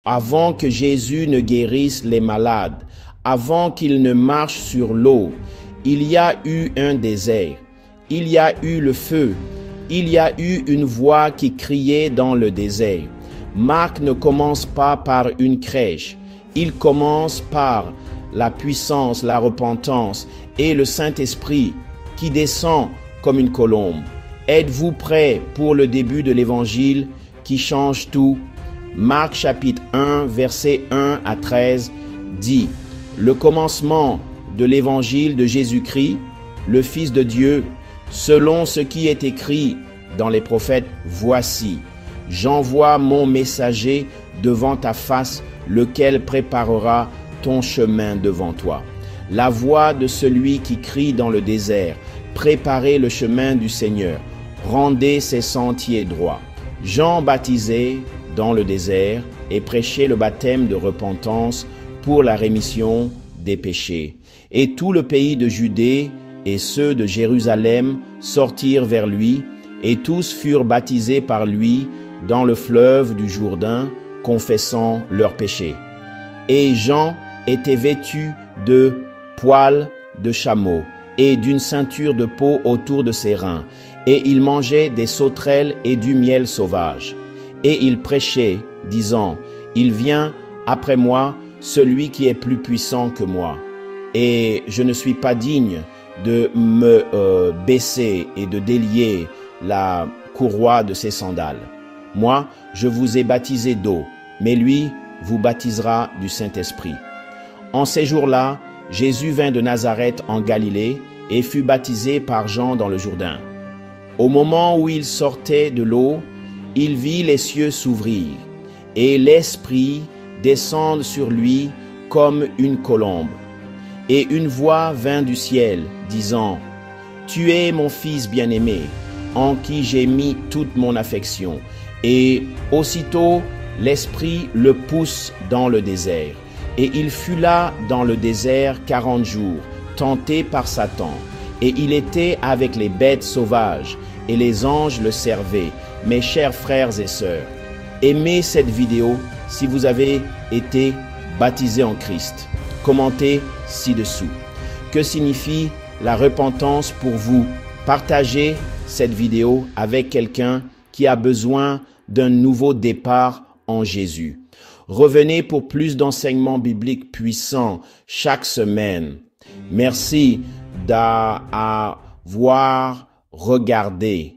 avant que Jésus ne guérisse les malades, avant qu'il ne marche sur l'eau, il y a eu un désert, il y a eu le feu, il y a eu une voix qui criait dans le désert. Marc ne commence pas par une crèche, il commence par la puissance, la repentance et le Saint-Esprit qui descend comme une colombe. Êtes-vous prêts pour le début de l'évangile qui change tout? Marc chapitre 1, versets 1 à 13 dit: le commencement de l'évangile de Jésus-Christ, le Fils de Dieu, selon ce qui est écrit dans les prophètes, voici, j'envoie mon messager devant ta face, lequel préparera ton chemin devant toi. La voix de celui qui crie dans le désert, préparez le chemin du Seigneur, rendez ses sentiers droits. Jean baptisait dans le désert et prêchait le baptême de repentance pour la rémission des péchés. Et tout le pays de Judée et ceux de Jérusalem sortirent vers lui, et tous furent baptisés par lui dans le fleuve du Jourdain, confessant leurs péchés. Et Jean était vêtu de poils de chameau et d'une ceinture de peau autour de ses reins, et il mangeait des sauterelles et du miel sauvage. Et il prêchait, disant: il vient après moi celui qui est plus puissant que moi, et je ne suis pas digne de me baisser et de délier la courroie de ses sandales. Moi, je vous ai baptisé d'eau, mais lui vous baptisera du Saint-Esprit. En ces jours-là, Jésus vint de Nazareth en Galilée et fut baptisé par Jean dans le Jourdain. Au moment où il sortait de l'eau, il vit les cieux s'ouvrir et l'Esprit descendre sur lui comme une colombe. Et une voix vint du ciel, disant: tu es mon Fils bien-aimé, en qui j'ai mis toute mon affection. Et aussitôt, l'Esprit le pousse dans le désert. Et il fut là dans le désert 40 jours, tenté par Satan. Et il était avec les bêtes sauvages, et les anges le servaient. Mes chers frères et sœurs, aimez cette vidéo si vous avez été baptisés en Christ. Commentez ci-dessous. Que signifie la repentance pour vous? Partagez cette vidéo avec quelqu'un qui a besoin d'un nouveau départ en Jésus. Revenez pour plus d'enseignements bibliques puissants chaque semaine. Merci d'avoir regardé.